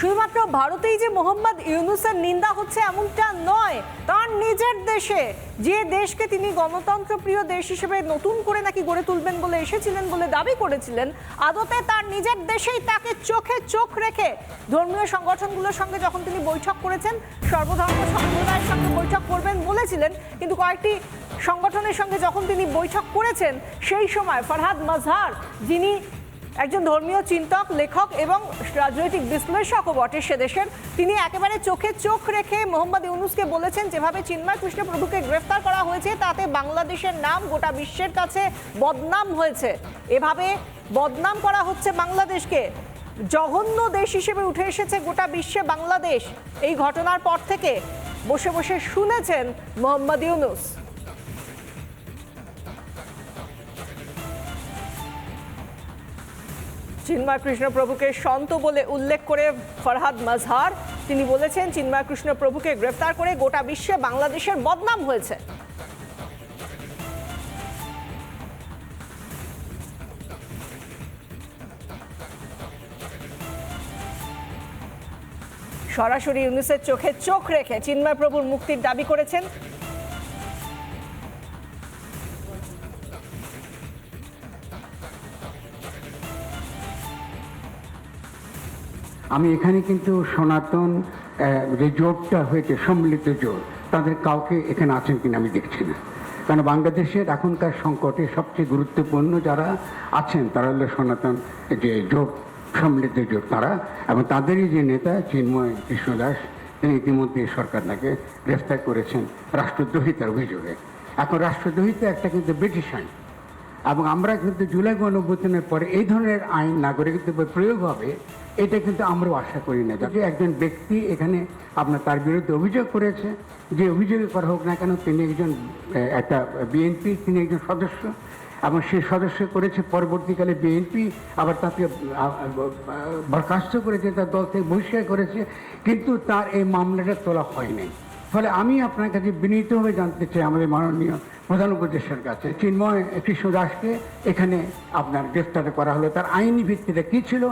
শুধুমাত্র ভারতেই যে মোহাম্মদ ইউনূসের নিন্দা হচ্ছে এমনটা নয়, তার নিজের দেশে, যে দেশকে তিনি গণতন্ত্রপ্রিয় দেশ হিসেবে নতুন করে নাকি গড়ে তুলবেন বলে এসেছিলেন বলে দাবি করেছিলেন, আদতে তার নিজের দেশেই তাকে চোখে চোখ রেখে ধর্মীয় সংগঠনগুলোর সঙ্গে যখন তিনি বৈঠক করেছেন, সর্বধর্ম সম্প্রদায়ের সঙ্গে বৈঠক করবেন বলেছিলেন, কিন্তু কয়েকটি সংগঠনের সঙ্গে যখন তিনি বৈঠক করেছেন সেই সময় ফরহাদ মাজহার, যিনি একজন ধর্মীয় চিন্তক, লেখক এবং রাজনৈতিক বিশ্লেষকও বটে সে দেশের, তিনি একেবারে চোখে চোখ রেখে মোহাম্মদ ইউনূসকে বলেছেন যেভাবে চিন্ময় কৃষ্ণ প্রভুকে গ্রেফতার করা হয়েছে তাতে বাংলাদেশের নাম গোটা বিশ্বের কাছে বদনাম হয়েছে, এভাবে বদনাম করা হচ্ছে বাংলাদেশকে, জঘন্য দেশ হিসেবে উঠে এসেছে গোটা বিশ্বে বাংলাদেশ। এই ঘটনার পর থেকে বসে বসে শুনেছেন মোহাম্মদ ইউনূস। চিন্ময় কৃষ্ণ প্রভুকে সন্ত বলে উল্লেখ করে ফরহাদ মাজহার তিনি বলেছেন চিন্ময় কৃষ্ণ প্রভুকে গ্রেফতার করে গোটা বিশ্বে বাংলাদেশের বদনাম হয়েছে। সরাসরি ইউনূসের চোখে চোখ রেখে চিন্ময় প্রভুর মুক্তির দাবি করেছেন। আমি এখানে কিন্তু সনাতন যে জোটটা হয়েছে, সম্মিলিত জোট, তাদের কাউকে এখানে আছেন কিনা আমি দেখছি না। কারণ বাংলাদেশের এখনকার সংকটে সবচেয়ে গুরুত্বপূর্ণ যারা আছেন তারা হলো সনাতন যে জোট, সম্মিলিত জোট তারা, এবং তাদেরই যে নেতা চিন্ময় কৃষ্ণ দাস, তিনি ইতিমধ্যে সরকার তাকে গ্রেফতার করেছেন রাষ্ট্রদ্রোহিতার অভিযোগে। এখন রাষ্ট্রদ্রোহিতা একটা কিন্তু ব্রিটিশ আইন, এবং আমরা কিন্তু জুলাই গণঅভ্যুত্থানের পরে এই ধরনের আইন নাগরিকত্ব প্রয়োগ হবে এটা কিন্তু আমরাও আশা করি না। যাতে একজন ব্যক্তি এখানে আপনার তার বিরুদ্ধে অভিযোগ করেছে, যে অভিযোগে করা হোক না কেন, তিনি একজন একটা বিএনপি, তিনি একজন সদস্য, এবং সে সদস্য করেছে, পরবর্তীকালে বিএনপি আবার তাকে বরখাস্ত করেছে, তার দল থেকে বহিষ্কার করেছে, কিন্তু তার এই মামলাটা তোলা হয়নি। ফলে আমি আপনার কাছে বিনীতভাবে জানতে চাই আমাদের মাননীয় প্রধান উপদেষ্টার কাছে, চিন্ময় কৃষ্ণ দাসকে এখানে আপনার গ্রেফতার করা হলো, তার আইনি ভিত্তিটা কী ছিল,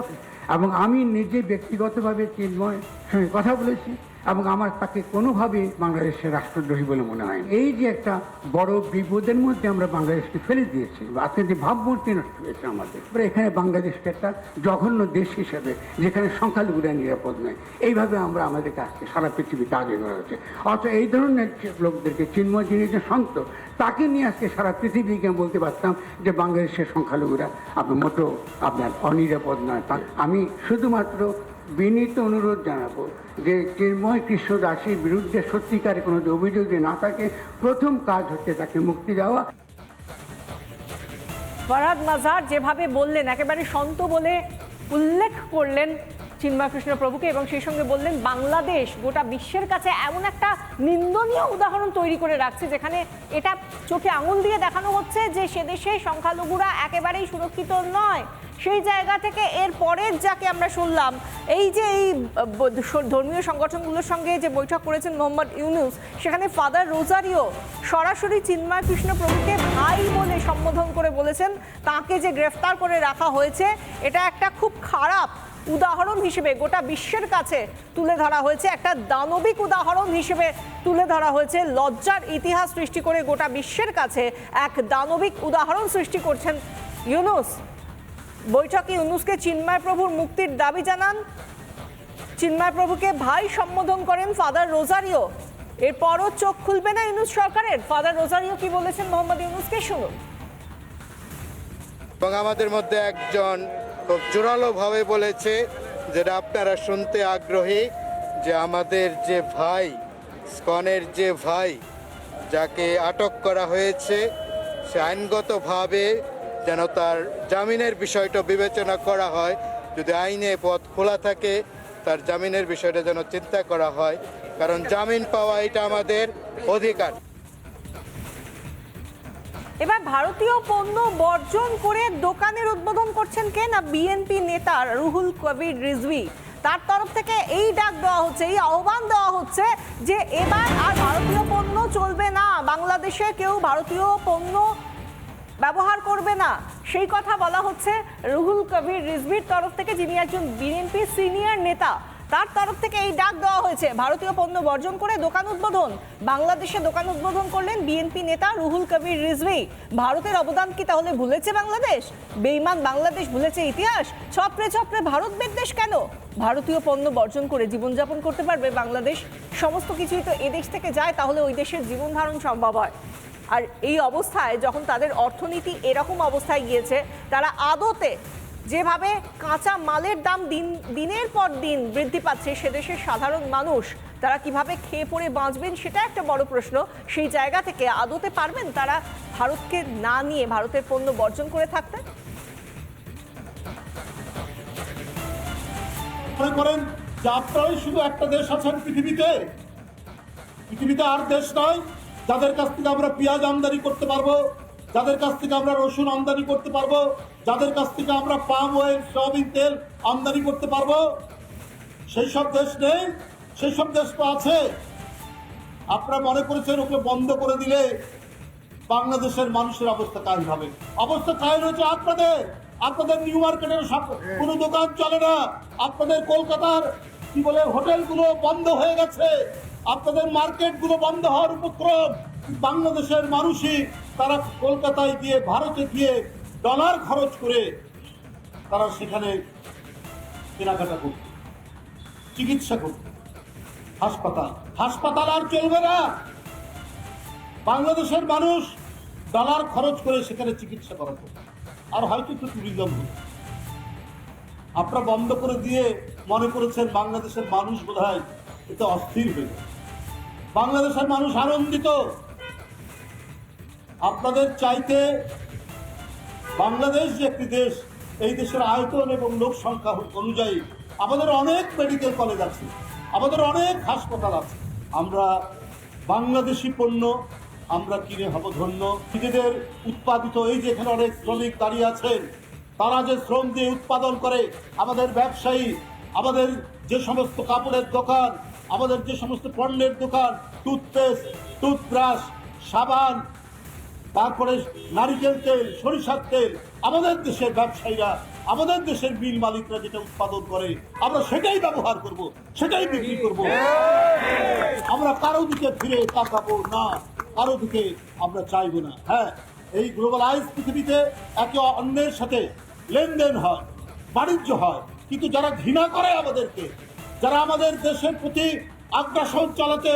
এবং আমি নিজে ব্যক্তিগতভাবে চিন্ময় সঙ্গে কথা বলেছি, এবং আমার তাকে কোনোভাবেই বাংলাদেশের রাষ্ট্রদ্রোহী বলে মনে হয়। এই যে একটা বড় বিপদের মধ্যে আমরা বাংলাদেশকে ফেলে দিয়েছি, আজকে যে ভাবমূর্তি নষ্ট হয়েছে আমাদের, এখানে বাংলাদেশকে একটা জঘন্য দেশ হিসেবে, যেখানে সংখ্যালঘুরা নিরাপদ নয়, এইভাবে আমরা আমাদের কাছে সারা পৃথিবীতে আগে করা হচ্ছে। অথচ এই ধরনের লোকদেরকে, চিন্ময় যিনি যে সন্ত, তাকে নিয়ে আজকে সারা পৃথিবীকে বলতে পারতাম যে বাংলাদেশের সংখ্যালঘুরা আপনার মতো আপনার অনিরাপদ নয়। আমি শুধুমাত্র বিনীত অনুরোধ জানাবো যে চিন্ময় কৃষ্ণ দাসের বিরুদ্ধে সত্যিকারের কোনো অভিযোগ না থাকে, প্রথম কাজ হচ্ছে তাকে মুক্তি দেওয়া। ফরহাদ মাজহার যেভাবে বললেন, একেবারে সন্ত বলে উল্লেখ করলেন চিন্ময় কৃষ্ণ প্রভুকে, এবং সেই সঙ্গে বললেন বাংলাদেশ গোটা বিশ্বের কাছে এমন একটা নিন্দনীয় উদাহরণ তৈরি করে রাখছে যেখানে এটা চোখে আঙুল দিয়ে দেখানো হচ্ছে যে সে দেশে সংখ্যালঘুরা একেবারেই সুরক্ষিত নয়। সেই জায়গা থেকে এর পরের যাকে আমরা শুনলাম, এই যে এই ধর্মীয় সংগঠনগুলোর সঙ্গে যে বৈঠক করেছেন মোহাম্মদ ইউনূস, সেখানে ফাদার রোজারিও সরাসরি চিন্ময় কৃষ্ণ প্রভুকে ভাই বলে সম্বোধন করে বলেছেন তাকে যে গ্রেফতার করে রাখা হয়েছে এটা একটা খুব খারাপ উদাহরণ হিসেবে গোটা বিশ্বের কাছে তুলে ধরা হয়েছে, একটা দানবিক উদাহরণ হিসেবে তুলে ধরা হয়েছে। লজ্জার ইতিহাস সৃষ্টি করে গোটা বিশ্বের কাছে এক দানবিক উদাহরণ সৃষ্টি করছেন ইউনূস। বৈঠকে ইউনূসকে চিন্ময় প্রভুর মুক্তির দাবি জানান, চিন্ময় প্রভুকে ভাই সম্বোধন করেন ফাদার রোজারিও। এরপরও চোখ খুলবে না ইউনূস সরকারের? ফাদার রোজারিও কি বলেছেন মোহাম্মদ ইউনূসকে শুনুন। এবং আমাদের মধ্যে একজন খুব জোরালোভাবে বলেছে, যেটা আপনারা শুনতে আগ্রহী, যে আমাদের যে ভাই, স্কনের যে ভাই যাকে আটক করা হয়েছে, সে আইনগতভাবে যেন তার জামিনের বিষয়টা বিবেচনা করা হয়, যদি আইনে পথ খোলা থাকে তার জামিনের বিষয়টা যেন চিন্তা করা হয়, কারণ জামিন পাওয়া এটা আমাদের অধিকার। এবার ভারতীয় পণ্য বর্জন করে দোকানের উদ্বোধন করছেন কে? না বিএনপি নেতা রুহুল কবির রিজভী। তার তরফ থেকে এই ডাক দেওয়া হচ্ছে, এই আহ্বান দেওয়া হচ্ছে যে এবার আর ভারতীয় পণ্য চলবে না, বাংলাদেশে কেউ ভারতীয় পণ্য ব্যবহার করবে না, সেই কথা বলা হচ্ছে রুহুল কবির রিজভীর তরফ থেকে, যিনি একজন বিএনপি সিনিয়র নেতা। তার তরফ থেকে এই ডাক দেওয়া হয়েছে ভারতীয় পণ্য বর্জন করে দোকান উদ্বোধন। বাংলাদেশে দোকান উদ্বোধন করলেন বিএনপি নেতা রুহুল কবির রিজভী। ভারতের অবদান কি তাহলে ভুলেছে বাংলাদেশ? বেঈমান বাংলাদেশ ভুলেছে ইতিহাস? ছপড়ে ছপড়ে ভারত বিদ্বেষ কেন? ভারতীয় পণ্য বর্জন করে জীবনযাপন করতে পারবে বাংলাদেশ? সমস্ত কিছুই তো এদেশ থেকে যায়, তাহলে ওই দেশের জীবন ধারণ সম্ভব হয়। আর এই অবস্থায় যখন তাদের অর্থনীতি এরকম অবস্থায় গিয়েছে, তারা আদতে যেভাবে কাঁচা মালের দাম দিনের পর দিন বৃদ্ধি পাচ্ছে, সেদেশের সাধারণ মানুষ তারা কিভাবে খেয়ে পড়ে বাঁচবেন সেটা একটা বড় প্রশ্ন। সেই জায়গা থেকে আদতে পারবেন তারা ভারতকে না নিয়ে ভারতের পণ্য বর্জন করে থাকতে? মনে করেন যে আপনারাই শুধু একটা দেশ আছেন পৃথিবীতে আর দেশ নয় যাদের কাছ থেকে আমরা পেঁয়াজ আমদানি করতে পারবো, যাদের কাছ থেকে আমরা রসুন আমদানি করতে পারবো, যাদের কাছ থেকে আমরা পাম অয়েল সয়াবিন তেল আমদানি করতে পারবো। সেই সব দেশ নেই? সেই সব দেশ তো আছে। আপনারা মনে করেছেন ওকে বন্ধ করে দিলে বাংলাদেশের মানুষের অবস্থা কাহিল হবে। অবস্থা কাহিল হচ্ছে আপনাদের নিউ মার্কেটের সব কোনো দোকান চলে না, আপনাদের কলকাতার কি বলে হোটেলগুলো বন্ধ হয়ে গেছে, আপনাদের মার্কেটগুলো বন্ধ হওয়ার উপক্রম। বাংলাদেশের মানুষই তারা কলকাতায় গিয়ে ভারতে গিয়ে ডলার খরচ করে তারা সেখানে কেনাকাটা করত, চিকিৎসা করত। হাসপাতাল আর চলবে না। বাংলাদেশের মানুষ ডলার খরচ করে সেখানে চিকিৎসা করাতো, আর হয়তো একটু ট্যুরিজম হতো। আপনারা বন্ধ করে দিয়ে মনে করেছেন বাংলাদেশের মানুষ বোধহয় এতে অস্থির হয়ে যাবে। বাংলাদেশের মানুষ আনন্দিত। আপনাদের চাইতে বাংলাদেশ যে একটি দেশ, এই দেশের আয়তন এবং লোক সংখ্যা অনুযায়ী আমাদের অনেক মেডিকেল কলেজ আছে, আমাদের অনেক হাসপাতাল আছে। আমরা বাংলাদেশি পণ্য আমরা কিনে হব ধন্য। নিজেদের উৎপাদিত, এই যে এখানে অনেক শ্রমিক দাঁড়িয়ে আছেন, তারা যে শ্রম দিয়ে উৎপাদন করে, আমাদের ব্যবসায়ী, আমাদের যে সমস্ত কাপড়ের দোকান, আমাদের যে সমস্ত পণ্যের দোকান, টুথপেস্ট, টুথব্রাশ, সাবান, তারপরে নারিকেল তেল, সরিষার তেল, আমাদের দেশের ব্যবসায়ীরা, আমাদের দেশের মিল মালিকরা যেটা উৎপাদন করে আমরা সেটাই ব্যবহার করব, সেটাই বিক্রি করব। আমরা কারো দিকে ফিরে তাকাবো না, কারো দিকে আমরা চাইবো না। হ্যাঁ, এই গ্লোবালাইজ পৃথিবীতে একে অন্যের সাথে লেনদেন হয়, বাণিজ্য হয়, কিন্তু যারা ঘৃণা করে আমাদেরকে, যারা আমাদের দেশের প্রতি আগ্রাসন চালাতে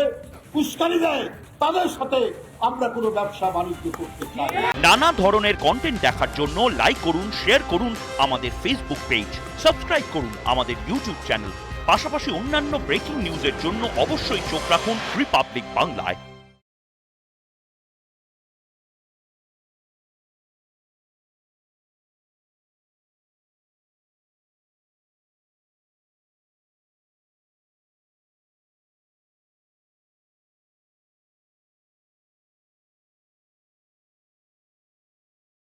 উস্কানি দেয়, তাদের সাথে আমরা কোনো ব্যবসা বাণিজ্য করতে চাই। নানা ধরনের কন্টেন্ট দেখার জন্য লাইক করুন, শেয়ার করুন আমাদের ফেসবুক পেজ, সাবস্ক্রাইব করুন আমাদের ইউটিউব চ্যানেল। পাশাপাশি অন্যান্য ব্রেকিং নিউজের জন্য অবশ্যই চোখ রাখুন রিপাবলিক বাংলায়।